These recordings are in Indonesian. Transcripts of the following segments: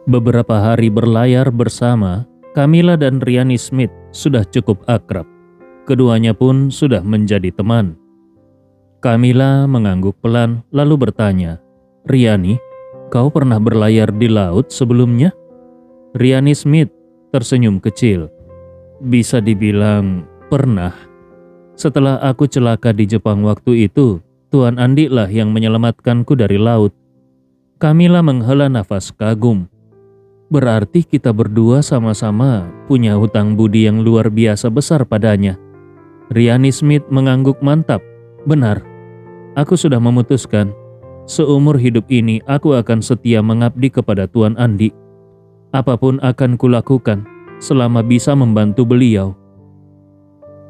Beberapa hari berlayar bersama, Camilla dan Riani Smith sudah cukup akrab. Keduanya pun sudah menjadi teman. Camilla mengangguk pelan lalu bertanya, "Riani, kau pernah berlayar di laut sebelumnya?" Riani Smith tersenyum kecil. "Bisa dibilang pernah. Setelah aku celaka di Jepang waktu itu, Tuan Andi lah yang menyelamatkanku dari laut." Camilla menghela nafas kagum. "Berarti kita berdua sama-sama punya hutang budi yang luar biasa besar padanya." Riani Smith mengangguk mantap. "Benar, aku sudah memutuskan. Seumur hidup ini aku akan setia mengabdi kepada Tuan Andi. Apapun akan kulakukan selama bisa membantu beliau."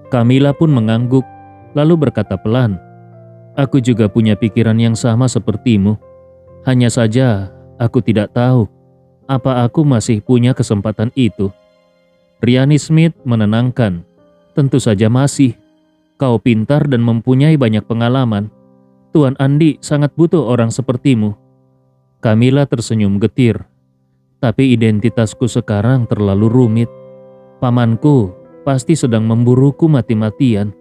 Camilla pun mengangguk, lalu berkata pelan, "Aku juga punya pikiran yang sama sepertimu. Hanya saja aku tidak tahu apa aku masih punya kesempatan itu." Riani Smith menenangkan, "Tentu saja masih. Kau pintar dan mempunyai banyak pengalaman. Tuan Andi sangat butuh orang sepertimu." Camilla tersenyum getir. "Tapi identitasku sekarang terlalu rumit. Pamanku pasti sedang memburuku mati-matian.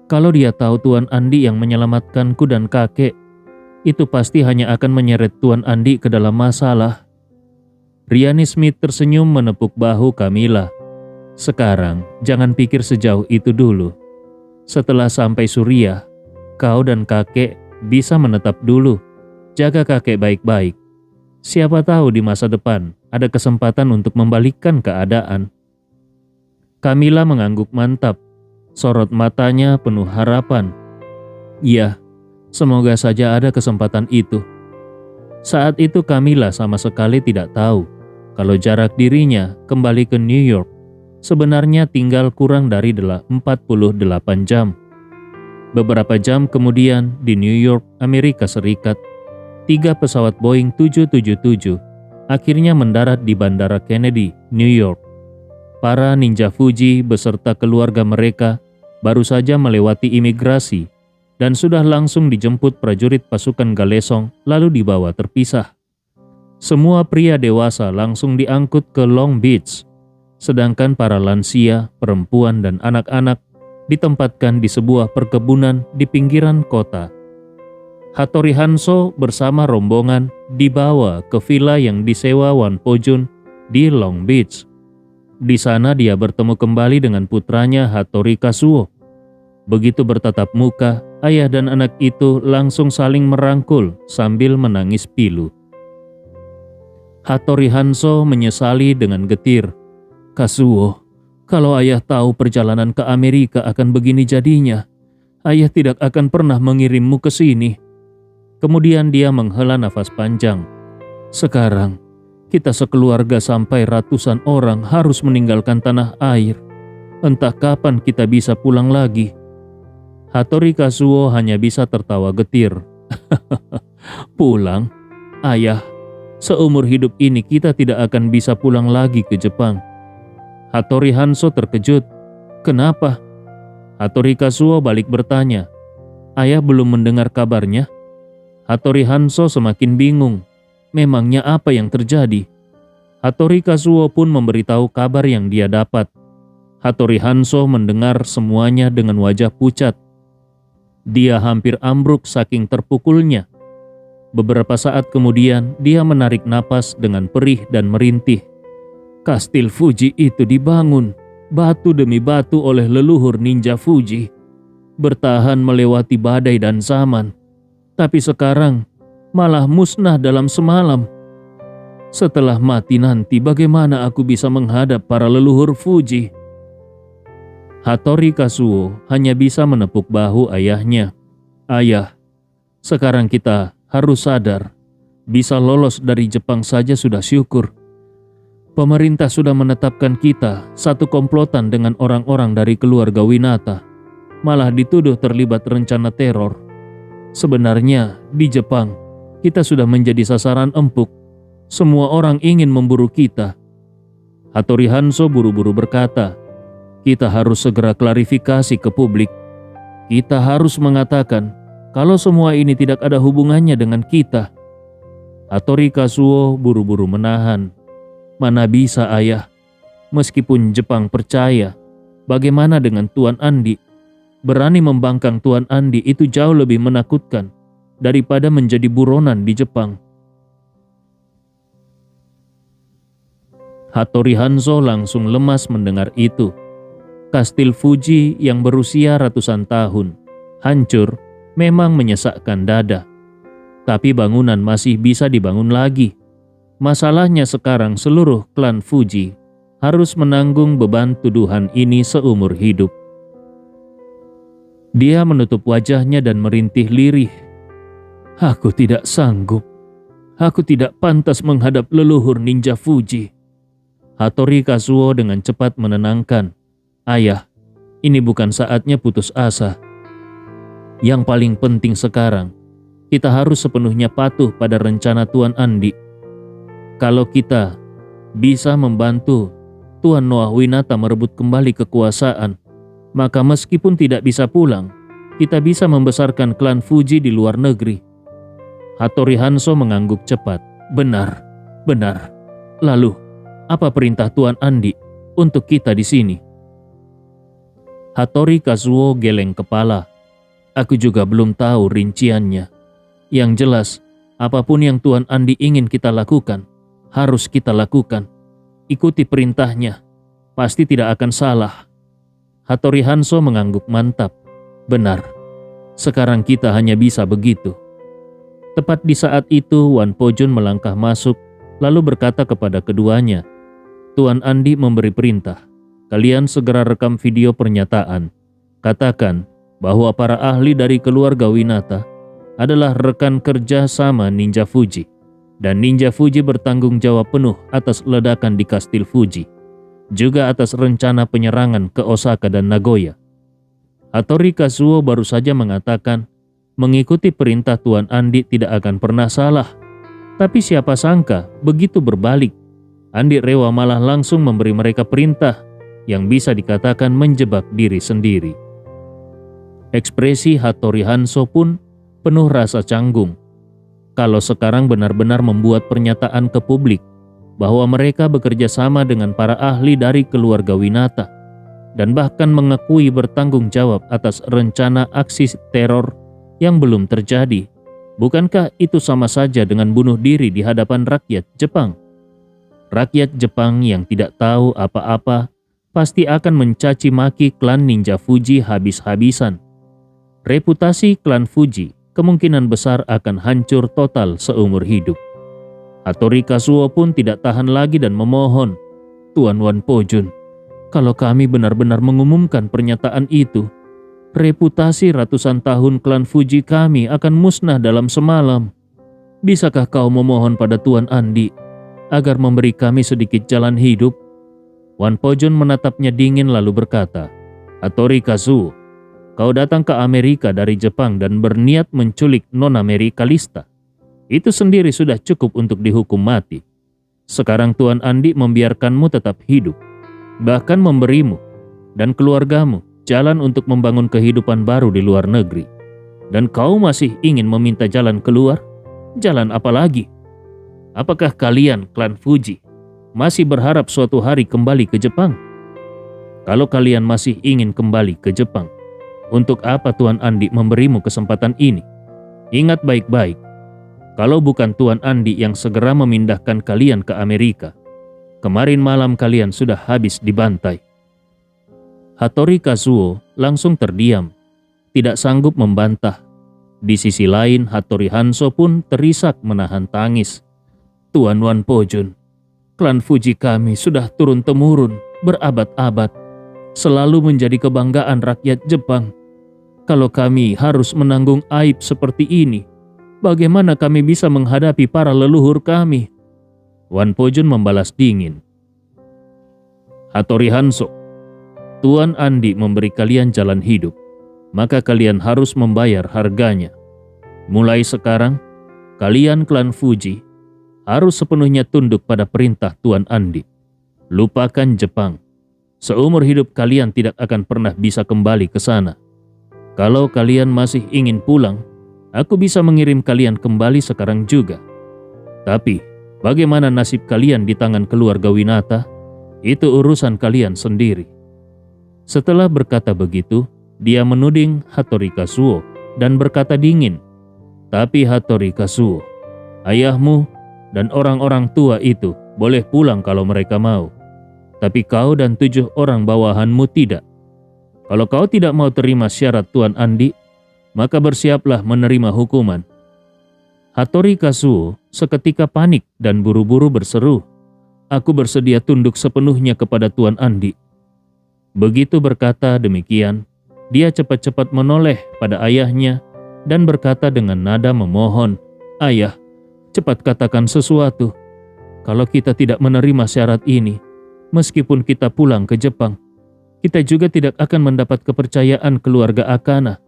Kalau dia tahu Tuan Andi yang menyelamatkanku dan kakek, itu pasti hanya akan menyeret Tuan Andi ke dalam masalah." Riani Smith tersenyum menepuk bahu Camilla. "Sekarang jangan pikir sejauh itu dulu. Setelah sampai Suriah, kau dan kakek bisa menetap dulu. Jaga kakek baik-baik. Siapa tahu di masa depan ada kesempatan untuk membalikkan keadaan." Camilla mengangguk mantap. Sorot matanya penuh harapan. "Iya, semoga saja ada kesempatan itu." Saat itu Camilla sama sekali tidak tahu kalau jarak dirinya kembali ke New York sebenarnya tinggal kurang dari 48 jam. Beberapa jam kemudian di New York, Amerika Serikat, 3 pesawat Boeing 777 akhirnya mendarat di Bandara Kennedy, New York. Para ninja Fuji beserta keluarga mereka baru saja melewati imigrasi dan sudah langsung dijemput prajurit pasukan Galesong lalu dibawa terpisah. Semua pria dewasa langsung diangkut ke Long Beach, sedangkan para lansia, perempuan, dan anak-anak ditempatkan di sebuah perkebunan di pinggiran kota. Hattori Hanzo bersama rombongan dibawa ke villa yang disewa Wan Po-jun di Long Beach. Di sana dia bertemu kembali dengan putranya Hattori Kazuo. Begitu bertatap muka, ayah dan anak itu langsung saling merangkul sambil menangis pilu. Hattori Hanzo menyesali dengan getir, "Kazuo, kalau ayah tahu perjalanan ke Amerika akan begini jadinya, ayah tidak akan pernah mengirimmu ke sini." Kemudian dia menghela nafas panjang. "Sekarang, kita sekeluarga sampai ratusan orang harus meninggalkan tanah air. Entah kapan kita bisa pulang lagi." Hattori Kazuo hanya bisa tertawa getir. "Pulang? Ayah, seumur hidup ini kita tidak akan bisa pulang lagi ke Jepang." Hattori Hanzo terkejut. "Kenapa?" Hattori Kazuo balik bertanya. "Ayah belum mendengar kabarnya?" Hattori Hanzo semakin bingung. Memangnya apa yang terjadi? Hattori Kazuo pun memberitahu kabar yang dia dapat. Hattori Hanzo mendengar semuanya dengan wajah pucat. Dia hampir ambruk saking terpukulnya. Beberapa saat kemudian dia menarik napas dengan perih dan merintih. "Kastil Fuji itu dibangun batu demi batu oleh leluhur ninja Fuji, bertahan melewati badai dan zaman, tapi sekarang malah musnah dalam semalam. Setelah mati nanti bagaimana aku bisa menghadap para leluhur Fuji?" Hattori Kazuo hanya bisa menepuk bahu ayahnya. "Ayah, sekarang kita harus sadar, bisa lolos dari Jepang saja sudah syukur. Pemerintah sudah menetapkan kita satu komplotan dengan orang-orang dari keluarga Winata, malah dituduh terlibat rencana teror. Sebenarnya di Jepang, kita sudah menjadi sasaran empuk. Semua orang ingin memburu kita." Hattori Hanzo buru-buru berkata, "Kita harus segera klarifikasi ke publik. Kita harus mengatakan kalau semua ini tidak ada hubungannya dengan kita." Hattori Kazuo buru-buru menahan. Mana bisa, Ayah. Meskipun Jepang percaya, bagaimana dengan Tuan Andi? Berani membangkang Tuan Andi itu jauh lebih menakutkan daripada menjadi buronan di Jepang. Hattori Hanzo langsung lemas mendengar itu. Kastil Fuji yang berusia ratusan tahun hancur memang menyesakkan dada. Tapi bangunan masih bisa dibangun lagi. Masalahnya sekarang seluruh klan Fuji harus menanggung beban tuduhan ini seumur hidup. Dia menutup wajahnya dan merintih lirih. Aku tidak sanggup. Aku tidak pantas menghadap leluhur ninja Fuji. Hattori Kazuo dengan cepat menenangkan. Ayah, ini bukan saatnya putus asa. Yang paling penting sekarang, kita harus sepenuhnya patuh pada rencana Tuan Andi. Kalau kita bisa membantu Tuan Noah Winata merebut kembali kekuasaan, maka meskipun tidak bisa pulang, kita bisa membesarkan klan Fuji di luar negeri. Hattori Hanzo mengangguk cepat. Benar, benar. Lalu, apa perintah Tuan Andi untuk kita di sini? Hattori Kazuo geleng kepala. Aku juga belum tahu rinciannya. Yang jelas, apapun yang Tuan Andi ingin kita lakukan, harus kita lakukan. Ikuti perintahnya, pasti tidak akan salah. Hattori Hanzo mengangguk mantap. Benar, sekarang kita hanya bisa begitu. Tepat di saat itu Wan Po-jun melangkah masuk lalu berkata kepada keduanya, Tuan Andi memberi perintah, kalian segera rekam video pernyataan. Katakan bahwa para ahli dari keluarga Winata adalah rekan kerja sama Ninja Fuji, dan Ninja Fuji bertanggung jawab penuh atas ledakan di Kastil Fuji, juga atas rencana penyerangan ke Osaka dan Nagoya. Hattori Kazuo baru saja mengatakan, mengikuti perintah Tuan Andi tidak akan pernah salah. Tapi siapa sangka begitu berbalik, Andi Rewa malah langsung memberi mereka perintah yang bisa dikatakan menjebak diri sendiri. Ekspresi Hattori Hanzo pun penuh rasa canggung. Kalau sekarang benar-benar membuat pernyataan ke publik bahwa mereka bekerja sama dengan para ahli dari keluarga Winata, dan bahkan mengakui bertanggung jawab atas rencana aksi teror yang belum terjadi. Bukankah itu sama saja dengan bunuh diri di hadapan rakyat Jepang? Rakyat Jepang yang tidak tahu apa-apa pasti akan mencaci maki klan Ninja Fuji habis-habisan. Reputasi klan Fuji kemungkinan besar akan hancur total seumur hidup. Hattori Kazuo pun tidak tahan lagi dan memohon, Tuan Wan Po-jun, kalau kami benar-benar mengumumkan pernyataan itu, reputasi ratusan tahun klan Fuji kami akan musnah dalam semalam. Bisakah kau memohon pada Tuan Andi agar memberi kami sedikit jalan hidup? Wan Po-jun menatapnya dingin lalu berkata, Hattori Kazuo, kau datang ke Amerika dari Jepang dan berniat menculik Nona Mary Kalista. Itu sendiri sudah cukup untuk dihukum mati. Sekarang Tuan Andi membiarkanmu tetap hidup, bahkan memberimu dan keluargamu jalan untuk membangun kehidupan baru di luar negeri. Dan kau masih ingin meminta jalan keluar? Jalan apa lagi? Apakah kalian, klan Fuji, masih berharap suatu hari kembali ke Jepang? Kalau kalian masih ingin kembali ke Jepang, untuk apa Tuan Andi memberimu kesempatan ini? Ingat baik-baik, kalau bukan Tuan Andi yang segera memindahkan kalian ke Amerika, kemarin malam kalian sudah habis dibantai. Hattori Kazuo langsung terdiam, tidak sanggup membantah. Di sisi lain, Hattori Hanzo pun terisak menahan tangis. Tuan Wan Po-jun, klan Fuji kami sudah turun-temurun berabad-abad, selalu menjadi kebanggaan rakyat Jepang. Kalau kami harus menanggung aib seperti ini, bagaimana kami bisa menghadapi para leluhur kami? Wan Po-jun membalas dingin. Hattori Hanzo, Tuan Andi memberi kalian jalan hidup, maka kalian harus membayar harganya. Mulai sekarang, kalian klan Fuji harus sepenuhnya tunduk pada perintah Tuan Andi. Lupakan Jepang. Seumur hidup kalian tidak akan pernah bisa kembali ke sana. Kalau kalian masih ingin pulang, aku bisa mengirim kalian kembali sekarang juga. Tapi, Bagaimana nasib kalian di tangan keluarga Winata? Itu urusan kalian sendiri." Setelah berkata begitu, dia menuding Hattori Kazuo dan berkata dingin, "Tapi Hattori Kazuo, ayahmu dan orang-orang tua itu boleh pulang kalau mereka mau. Tapi kau dan 7 orang bawahanmu tidak. Kalau kau tidak mau terima syarat Tuan Andi, maka bersiaplah menerima hukuman." Hattori Kazuo seketika panik dan buru-buru berseru, "Aku bersedia tunduk sepenuhnya kepada Tuan Andi." Begitu berkata demikian, dia cepat-cepat menoleh pada ayahnya dan berkata dengan nada memohon, "Ayah, cepat katakan sesuatu. Kalau kita tidak menerima syarat ini, meskipun kita pulang ke Jepang, kita juga tidak akan mendapat kepercayaan keluarga Akana.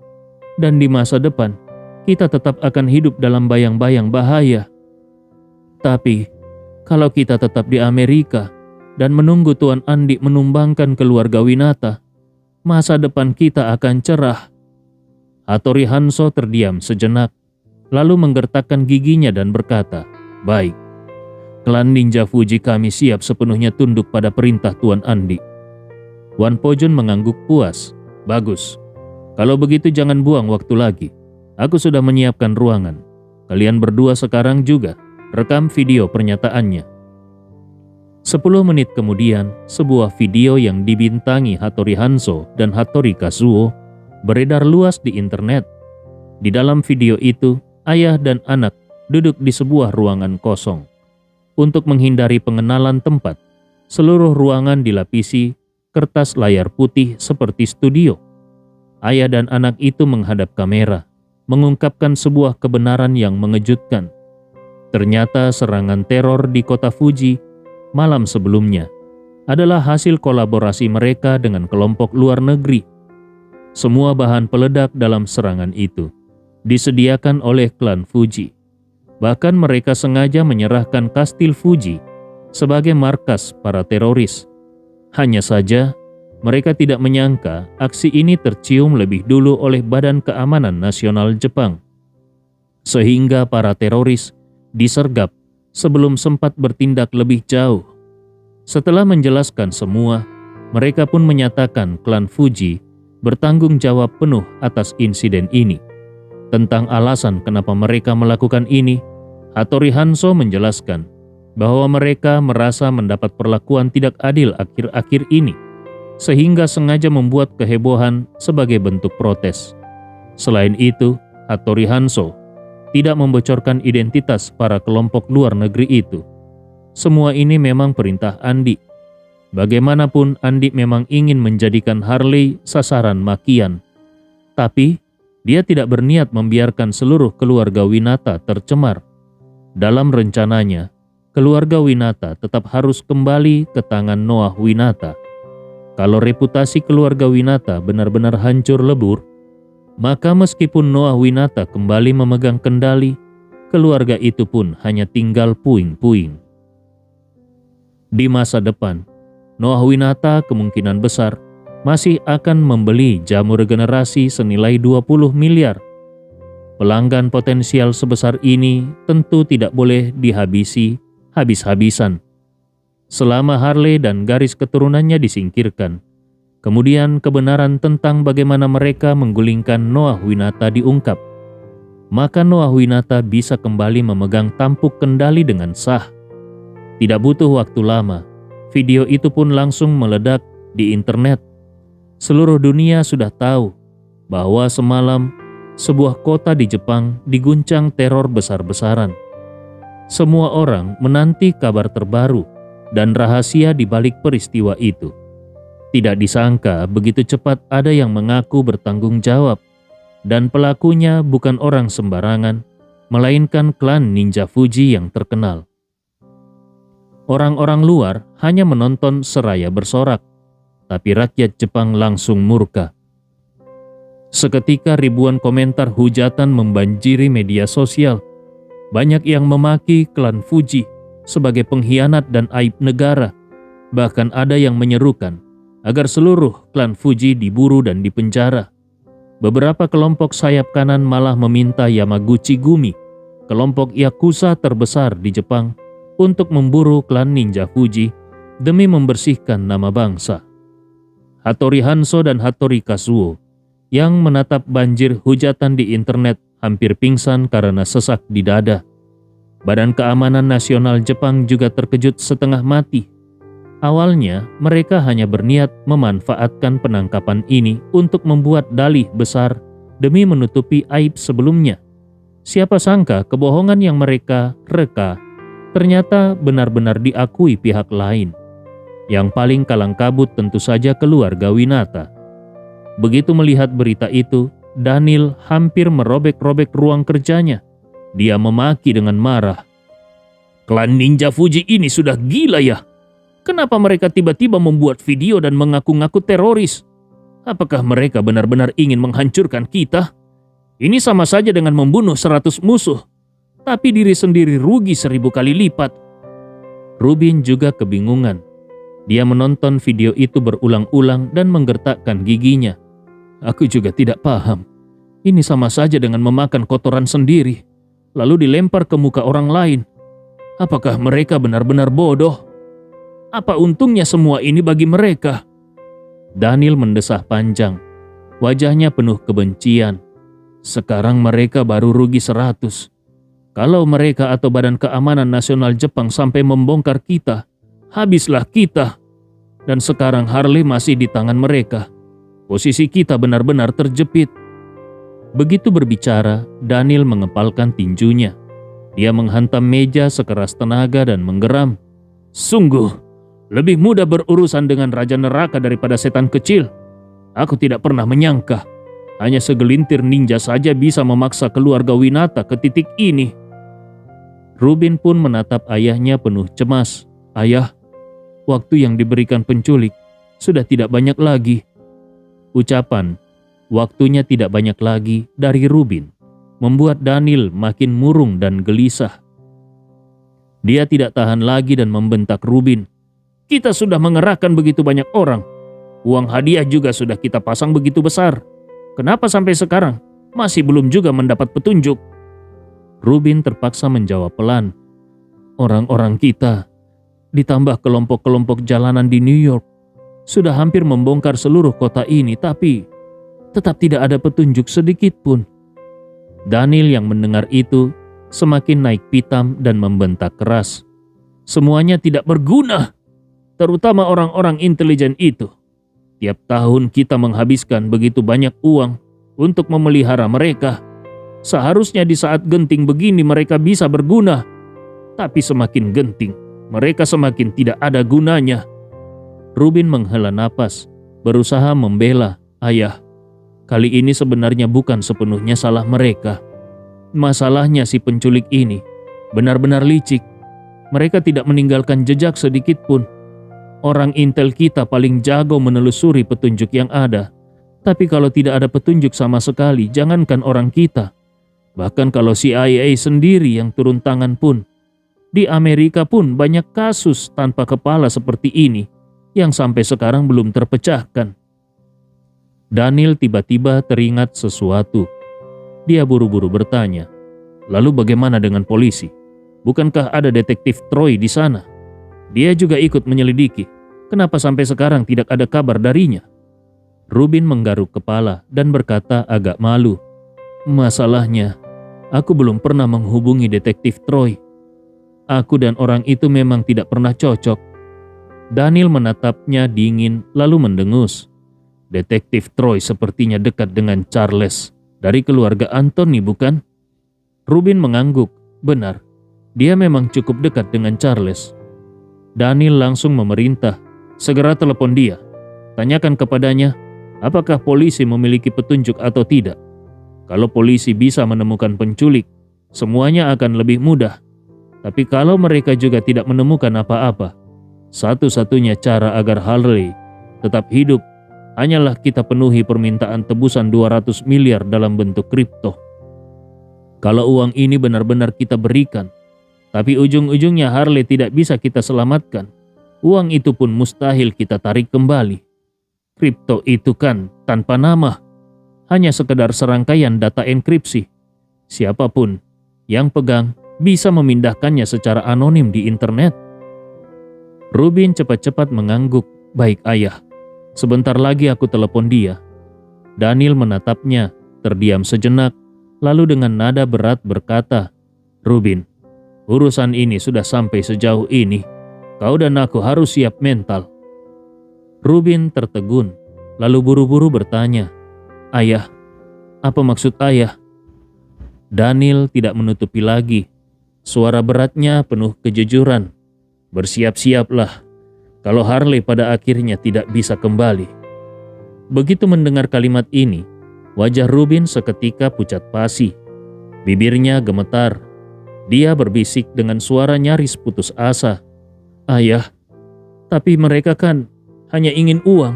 Dan di masa depan, kita tetap akan hidup dalam bayang-bayang bahaya. Tapi, kalau kita tetap di Amerika dan menunggu Tuan Andi menumbangkan keluarga Winata, masa depan kita akan cerah." Hattori Hanzo terdiam sejenak, lalu menggertakkan giginya dan berkata, "Baik, klan ninja Fuji kami siap sepenuhnya tunduk pada perintah Tuan Andi." Wan Pojun mengangguk puas. "Bagus. Kalau begitu jangan buang waktu lagi. Aku sudah menyiapkan ruangan. Kalian berdua sekarang juga rekam video pernyataannya." 10 menit kemudian, sebuah video yang dibintangi Hattori Hanzo dan Hattori Kazuo beredar luas di internet. Di dalam video itu, ayah dan anak duduk di sebuah ruangan kosong. Untuk menghindari pengenalan tempat, seluruh ruangan dilapisi kertas layar putih seperti studio. Ayah dan anak itu menghadap kamera, mengungkapkan sebuah kebenaran yang mengejutkan. Ternyata serangan teror di kota Fuji malam sebelumnya adalah hasil kolaborasi mereka dengan kelompok luar negeri. Semua bahan peledak dalam serangan itu disediakan oleh klan Fuji. Bahkan mereka sengaja menyerahkan kastil Fuji sebagai markas para teroris. Hanya saja, mereka tidak menyangka aksi ini tercium lebih dulu oleh Badan Keamanan Nasional Jepang. Sehingga para teroris disergap sebelum sempat bertindak lebih jauh. Setelah menjelaskan semua, mereka pun menyatakan klan Fuji bertanggung jawab penuh atas insiden ini. Tentang alasan kenapa mereka melakukan ini, Hattori Hanzo menjelaskan bahwa mereka merasa mendapat perlakuan tidak adil akhir-akhir ini, sehingga sengaja membuat kehebohan sebagai bentuk protes. Selain itu, Hattori Hanzo tidak membocorkan identitas para kelompok luar negeri itu. Semua ini memang perintah Andi. Bagaimanapun Andi memang ingin menjadikan Harley sasaran makian. Tapi, dia tidak berniat membiarkan seluruh keluarga Winata tercemar. Dalam rencananya, keluarga Winata tetap harus kembali ke tangan Noah Winata. Kalau reputasi keluarga Winata benar-benar hancur lebur, maka meskipun Noah Winata kembali memegang kendali, keluarga itu pun hanya tinggal puing-puing. Di masa depan, Noah Winata kemungkinan besar masih akan membeli jamu regenerasi senilai 20 miliar. Pelanggan potensial sebesar ini tentu tidak boleh dihabisi habis-habisan. Selama Harley dan garis keturunannya disingkirkan, kemudian kebenaran tentang bagaimana mereka menggulingkan Noah Winata diungkap, maka Noah Winata bisa kembali memegang tampuk kendali dengan sah. Tidak butuh waktu lama, video itu pun langsung meledak di internet. Seluruh dunia sudah tahu bahwa semalam sebuah kota di Jepang diguncang teror besar-besaran. Semua orang menanti kabar terbaru dan rahasia di balik peristiwa itu. Tidak disangka begitu cepat ada yang mengaku bertanggung jawab, dan pelakunya bukan orang sembarangan, melainkan klan ninja Fuji yang terkenal. Orang-orang luar hanya menonton seraya bersorak, tapi rakyat Jepang langsung murka. Seketika ribuan komentar hujatan membanjiri media sosial. Banyak yang memaki klan Fuji sebagai pengkhianat dan aib negara. Bahkan ada yang menyerukan agar seluruh klan Fuji diburu dan dipenjara. Beberapa kelompok sayap kanan malah meminta Yamaguchi Gumi, kelompok Yakuza terbesar di Jepang, untuk memburu klan Ninja Fuji demi membersihkan nama bangsa. Hattori Hanzo dan Hattori Kazuo yang menatap banjir hujatan di internet hampir pingsan karena sesak di dada. Badan Keamanan Nasional Jepang juga terkejut setengah mati. Awalnya, mereka hanya berniat memanfaatkan penangkapan ini untuk membuat dalih besar demi menutupi aib sebelumnya. Siapa sangka kebohongan yang mereka reka ternyata benar-benar diakui pihak lain. Yang paling kalang kabut tentu saja keluarga Winata. Begitu melihat berita itu, Daniel hampir merobek-robek ruang kerjanya. Dia memaki dengan marah. "Klan Ninja Fuji ini sudah gila ya? Kenapa mereka tiba-tiba membuat video dan mengaku-ngaku teroris? Apakah mereka benar-benar ingin menghancurkan kita? Ini sama saja dengan membunuh 100 musuh, tapi diri sendiri rugi 1000 kali lipat." Rubin juga kebingungan. Dia menonton video itu berulang-ulang dan menggertakkan giginya. "Aku juga tidak paham. Ini sama saja dengan memakan kotoran sendiri, lalu dilempar ke muka orang lain. Apakah mereka benar-benar bodoh? Apa untungnya semua ini bagi mereka?" Daniel mendesah panjang. Wajahnya penuh kebencian. Sekarang mereka baru rugi 100. Kalau mereka atau Badan Keamanan Nasional Jepang sampai membongkar kita, habislah kita. Dan sekarang Harley masih di tangan mereka. Posisi kita benar-benar terjepit. Begitu berbicara, Daniel mengepalkan tinjunya. Dia menghantam meja sekeras tenaga dan menggeram. "Sungguh, lebih mudah berurusan dengan Raja Neraka daripada setan kecil. Aku tidak pernah menyangka, hanya segelintir ninja saja bisa memaksa keluarga Winata ke titik ini." Rubin pun menatap ayahnya penuh cemas. "Ayah, waktu yang diberikan penculik sudah tidak banyak lagi." Ucapan "waktunya tidak banyak lagi" dari Rubin membuat Daniel makin murung dan gelisah. Dia tidak tahan lagi dan membentak Rubin. "Kita sudah mengerahkan begitu banyak orang. Uang hadiah juga sudah kita pasang begitu besar. Kenapa sampai sekarang masih belum juga mendapat petunjuk?" Rubin terpaksa menjawab pelan. "Orang-orang kita, ditambah kelompok-kelompok jalanan di New York, sudah hampir membongkar seluruh kota ini, tapi tetap tidak ada petunjuk sedikit pun." Daniel yang mendengar itu semakin naik pitam dan membentak keras. "Semuanya tidak berguna, terutama orang-orang intelijen itu. Tiap tahun kita menghabiskan begitu banyak uang untuk memelihara mereka. Seharusnya di saat genting begini mereka bisa berguna, tapi semakin genting, mereka semakin tidak ada gunanya." Rubin menghela napas, berusaha membela. "Ayah, kali ini sebenarnya bukan sepenuhnya salah mereka. Masalahnya si penculik ini benar-benar licik. Mereka tidak meninggalkan jejak sedikit pun. Orang intel kita paling jago menelusuri petunjuk yang ada. Tapi kalau tidak ada petunjuk sama sekali, jangankan orang kita. Bahkan kalau CIA sendiri yang turun tangan pun. Di Amerika pun banyak kasus tanpa kepala seperti ini yang sampai sekarang belum terpecahkan." Daniel tiba-tiba teringat sesuatu. Dia buru-buru bertanya, "Lalu bagaimana dengan polisi? Bukankah ada detektif Troy di sana? Dia juga ikut menyelidiki. Kenapa sampai sekarang tidak ada kabar darinya?" Rubin menggaruk kepala dan berkata agak malu, "Masalahnya, aku belum pernah menghubungi detektif Troy. Aku dan orang itu memang tidak pernah cocok." Daniel menatapnya dingin lalu mendengus. "Detektif Troy sepertinya dekat dengan Charles dari keluarga Anthony, bukan?" Rubin mengangguk. "Benar, dia memang cukup dekat dengan Charles." Daniel langsung memerintah, "Segera telepon dia. Tanyakan kepadanya apakah polisi memiliki petunjuk atau tidak. Kalau polisi bisa menemukan penculik, semuanya akan lebih mudah. Tapi kalau mereka juga tidak menemukan apa-apa, satu-satunya cara agar Harley tetap hidup hanyalah kita penuhi permintaan tebusan 200 miliar dalam bentuk kripto. Kalau uang ini benar-benar kita berikan, tapi ujung-ujungnya Harley tidak bisa kita selamatkan, uang itu pun mustahil kita tarik kembali. Kripto itu kan tanpa nama, hanya sekedar serangkaian data enkripsi. Siapapun yang pegang bisa memindahkannya secara anonim di internet? Rubin cepat-cepat mengangguk. Baik ayah, sebentar lagi aku telepon dia. Daniel menatapnya, terdiam sejenak, lalu dengan nada berat berkata, Rubin, urusan ini sudah sampai sejauh ini. Kau dan aku harus siap mental. Rubin tertegun, lalu buru-buru bertanya, Ayah, apa maksud ayah? Daniel tidak menutupi lagi. Suara beratnya penuh kejujuran. Bersiap-siaplah, kalau Harley pada akhirnya tidak bisa kembali. Begitu mendengar kalimat ini, wajah Rubin seketika pucat pasi. Bibirnya gemetar. Dia berbisik dengan suara nyaris putus asa. Ayah, tapi mereka kan hanya ingin uang.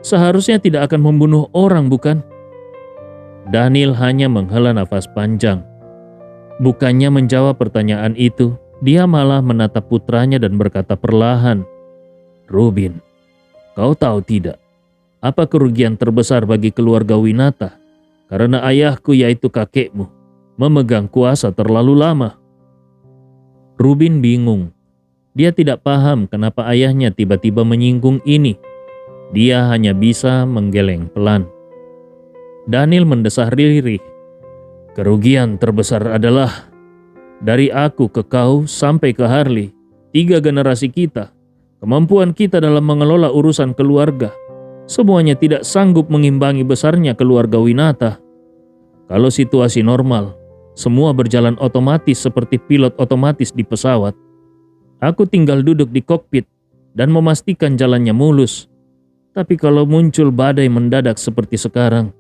Seharusnya tidak akan membunuh orang, bukan? Daniel hanya menghela nafas panjang. Bukannya menjawab pertanyaan itu, dia malah menatap putranya dan berkata perlahan, Rubin, kau tahu tidak, apa kerugian terbesar bagi keluarga Winata karena ayahku yaitu kakekmu memegang kuasa terlalu lama? Rubin bingung. Dia tidak paham kenapa ayahnya tiba-tiba menyinggung ini. Dia hanya bisa menggeleng pelan. Daniel mendesah lirih. Kerugian terbesar adalah dari aku ke kau sampai ke Harley, 3 generasi kita, kemampuan kita dalam mengelola urusan keluarga, semuanya tidak sanggup mengimbangi besarnya keluarga Winata. Kalau situasi normal, semua berjalan otomatis seperti pilot otomatis di pesawat. Aku tinggal duduk di kokpit dan memastikan jalannya mulus. Tapi kalau muncul badai mendadak seperti sekarang,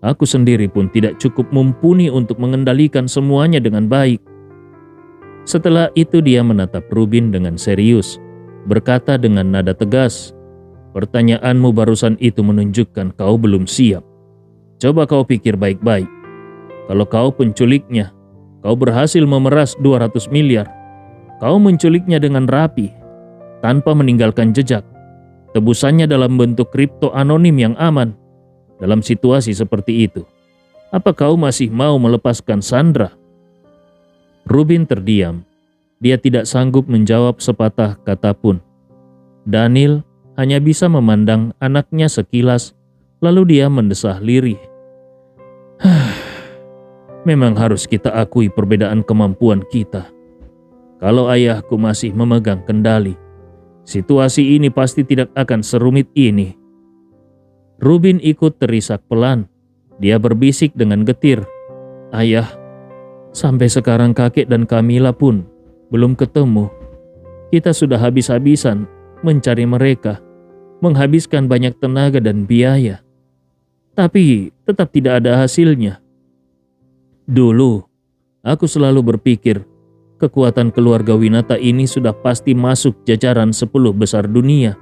aku sendiri pun tidak cukup mumpuni untuk mengendalikan semuanya dengan baik. Setelah itu dia menatap Rubin dengan serius, berkata dengan nada tegas, pertanyaanmu barusan itu menunjukkan kau belum siap. Coba kau pikir baik-baik. Kalau kau penculiknya, kau berhasil memeras 200 miliar. Kau menculiknya dengan rapi, tanpa meninggalkan jejak. Tebusannya dalam bentuk kripto anonim yang aman. Dalam situasi seperti itu, apa kau masih mau melepaskan Sandra? Rubin terdiam. Dia tidak sanggup menjawab sepatah kata pun. Daniel hanya bisa memandang anaknya sekilas, lalu dia mendesah lirih. Memang harus kita akui perbedaan kemampuan kita. Kalau ayahku masih memegang kendali, situasi ini pasti tidak akan serumit ini. Rubin ikut terisak pelan. Dia berbisik dengan getir. Ayah, sampai sekarang kakek dan Camilla pun belum ketemu. Kita sudah habis-habisan mencari mereka, menghabiskan banyak tenaga dan biaya. Tapi tetap tidak ada hasilnya. Dulu, aku selalu berpikir, kekuatan keluarga Winata ini sudah pasti masuk jajaran 10 besar dunia.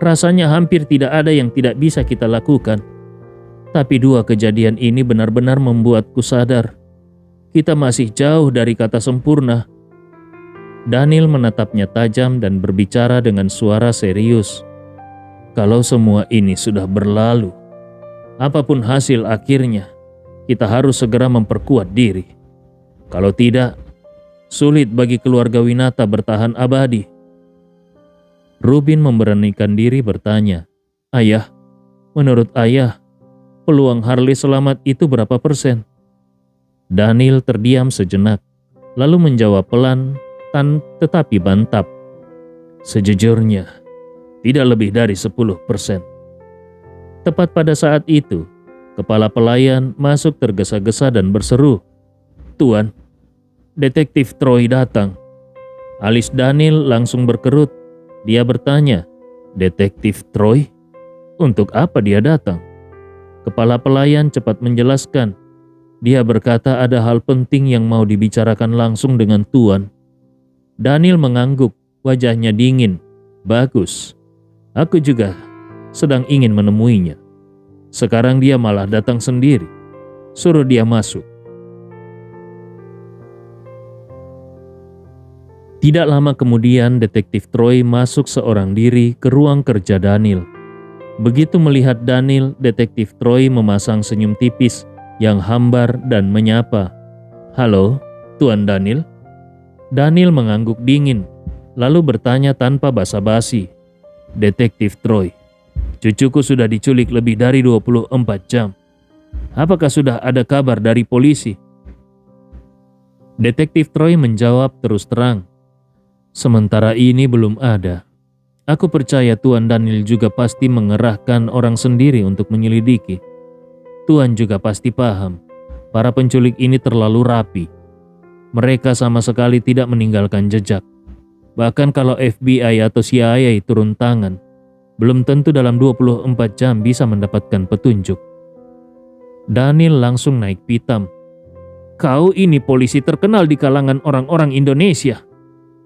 Rasanya hampir tidak ada yang tidak bisa kita lakukan. Tapi 2 kejadian ini benar-benar membuatku sadar. Kita masih jauh dari kata sempurna. Daniel menatapnya tajam dan berbicara dengan suara serius. Kalau semua ini sudah berlalu, apapun hasil akhirnya, kita harus segera memperkuat diri. Kalau tidak, sulit bagi keluarga Winata bertahan abadi. Rubin memberanikan diri bertanya, Ayah, menurut ayah, peluang Harley selamat itu berapa persen? Daniel terdiam sejenak, lalu menjawab pelan tetapi mantap. Sejujurnya, tidak lebih dari 10%. Tepat pada saat itu, kepala pelayan masuk tergesa-gesa dan berseru, Tuan, Detektif Troy datang. Alis Daniel langsung berkerut. Dia bertanya, Detektif Troy? Untuk apa dia datang? Kepala pelayan cepat menjelaskan. Dia berkata ada hal penting yang mau dibicarakan langsung dengan Tuan. Daniel mengangguk, wajahnya dingin. Bagus, aku juga sedang ingin menemuinya. Sekarang dia malah datang sendiri. Suruh dia masuk. Tidak lama kemudian Detektif Troy masuk seorang diri ke ruang kerja Daniel. Begitu melihat Daniel, Detektif Troy memasang senyum tipis yang hambar dan menyapa. Halo, Tuan Daniel?" Daniel mengangguk dingin, lalu bertanya tanpa basa-basi, "Detektif Troy, cucuku sudah diculik lebih dari 24 jam. Apakah sudah ada kabar dari polisi?" Detektif Troy menjawab terus terang, "Sementara ini belum ada. Aku percaya Tuan Daniel juga pasti mengerahkan orang sendiri untuk menyelidiki. Tuan juga pasti paham, para penculik ini terlalu rapi. Mereka sama sekali tidak meninggalkan jejak. Bahkan kalau FBI atau CIA turun tangan, belum tentu dalam 24 jam bisa mendapatkan petunjuk." Daniel langsung naik pitam. "Kau ini polisi terkenal di kalangan orang-orang Indonesia.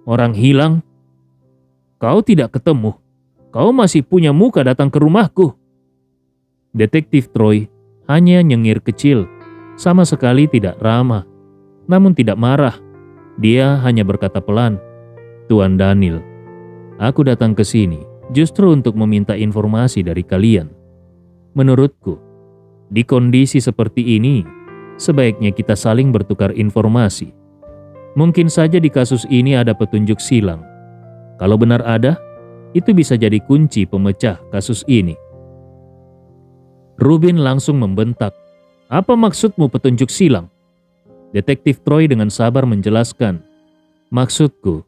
Orang hilang, kau tidak ketemu. Kau masih punya muka datang ke rumahku." Detektif Troy hanya nyengir kecil, sama sekali tidak ramah. Namun tidak marah. Dia hanya berkata pelan, "Tuan Daniel, aku datang ke sini justru untuk meminta informasi dari kalian. Menurutku, di kondisi seperti ini, sebaiknya kita saling bertukar informasi. Mungkin saja di kasus ini ada petunjuk silang. Kalau benar ada, itu bisa jadi kunci pemecah kasus ini." Rubin langsung membentak, "Apa maksudmu petunjuk silang?" Detektif Troy dengan sabar menjelaskan, "Maksudku,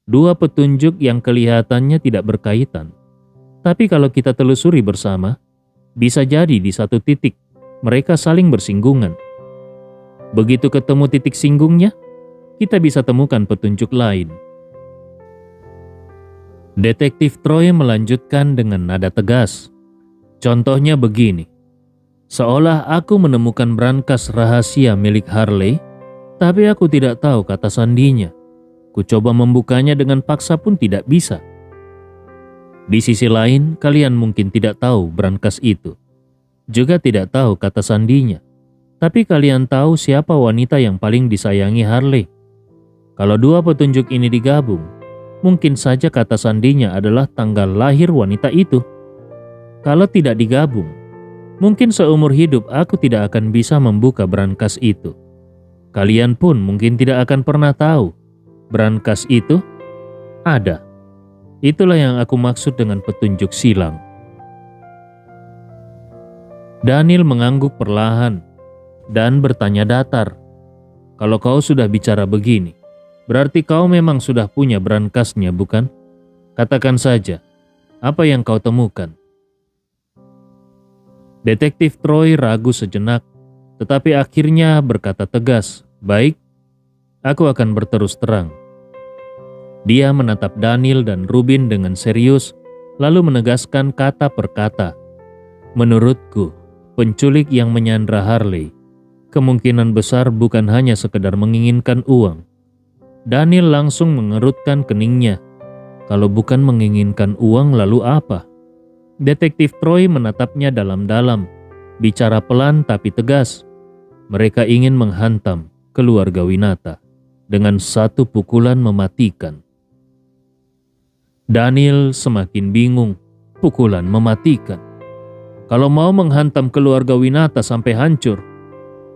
dua petunjuk yang kelihatannya tidak berkaitan. Tapi kalau kita telusuri bersama, bisa jadi di satu titik mereka saling bersinggungan. Begitu ketemu titik singgungnya, kita bisa temukan petunjuk lain." Detektif Troy melanjutkan dengan nada tegas, "Contohnya begini. Seolah aku menemukan brankas rahasia milik Harley, tapi aku tidak tahu kata sandinya. Ku coba membukanya dengan paksa pun tidak bisa. Di sisi lain, kalian mungkin tidak tahu brankas itu, juga tidak tahu kata sandinya, tapi kalian tahu siapa wanita yang paling disayangi Harley. Kalau dua petunjuk ini digabung, mungkin saja kata sandinya adalah tanggal lahir wanita itu. Kalau tidak digabung, mungkin seumur hidup aku tidak akan bisa membuka brankas itu. Kalian pun mungkin tidak akan pernah tahu brankas itu ada. Itulah yang aku maksud dengan petunjuk silang." Daniel mengangguk perlahan dan bertanya datar, "Kalau kau sudah bicara begini, berarti kau memang sudah punya brankasnya, bukan? Katakan saja, apa yang kau temukan?" Detektif Troy ragu sejenak, tetapi akhirnya berkata tegas, "Baik, aku akan berterus terang." Dia menatap Daniel dan Rubin dengan serius, lalu menegaskan kata per kata, "Menurutku, penculik yang menyandra Harley kemungkinan besar bukan hanya sekedar menginginkan uang." Daniel langsung mengerutkan keningnya. Kalau bukan menginginkan uang, lalu apa? Detektif Troy menatapnya dalam-dalam, bicara pelan tapi tegas. Mereka ingin menghantam keluarga Winata dengan satu pukulan mematikan. Daniel semakin bingung. Pukulan mematikan? Kalau mau menghantam keluarga Winata sampai hancur,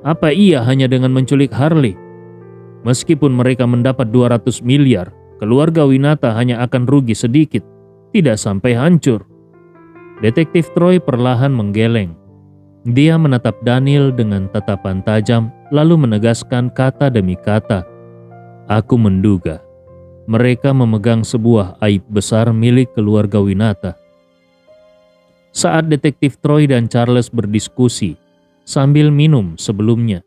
apa ia hanya dengan menculik Harley? Meskipun mereka mendapat 200 miliar, keluarga Winata hanya akan rugi sedikit, tidak sampai hancur. Detektif Troy perlahan menggeleng. Dia menatap Daniel dengan tatapan tajam, lalu menegaskan kata demi kata, "Aku menduga mereka memegang sebuah aib besar milik keluarga Winata." Saat Detektif Troy dan Charles berdiskusi sambil minum sebelumnya,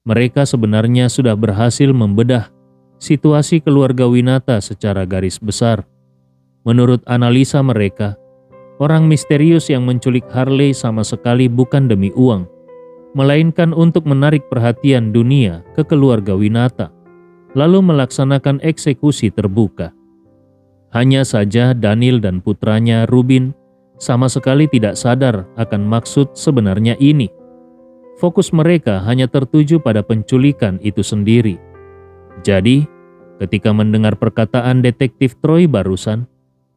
mereka sebenarnya sudah berhasil membedah situasi keluarga Winata secara garis besar. Menurut analisa mereka, orang misterius yang menculik Harley sama sekali bukan demi uang, melainkan untuk menarik perhatian dunia ke keluarga Winata, lalu melaksanakan eksekusi terbuka. Hanya saja Daniel dan putranya Rubin sama sekali tidak sadar akan maksud sebenarnya ini. Fokus mereka hanya tertuju pada penculikan itu sendiri. Jadi, ketika mendengar perkataan Detektif Troy barusan,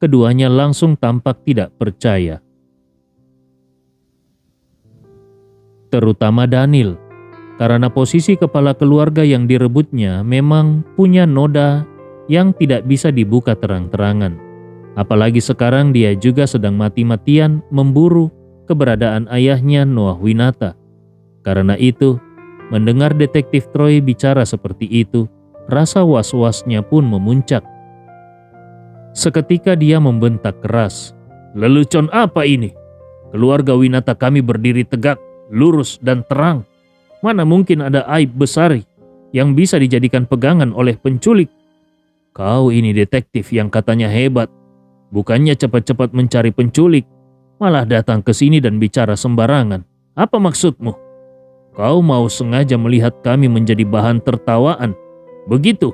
keduanya langsung tampak tidak percaya. Terutama Daniel. karena posisi kepala keluarga yang direbutnya memang punya noda yang tidak bisa dibuka terang-terangan. Apalagi sekarang dia juga sedang mati-matian memburu keberadaan ayahnya Noah Winata. Karena itu, mendengar detektif Troy bicara seperti itu, rasa was-wasnya pun memuncak. Seketika dia membentak keras, "Lelucon apa ini? Keluarga Winata kami berdiri tegak, lurus dan terang. Mana mungkin ada aib besar yang bisa dijadikan pegangan oleh penculik? Kau ini detektif yang katanya hebat. Bukannya cepat-cepat mencari penculik, malah datang ke sini dan bicara sembarangan. Apa maksudmu? Kau mau sengaja melihat kami menjadi bahan tertawaan? Begitu?"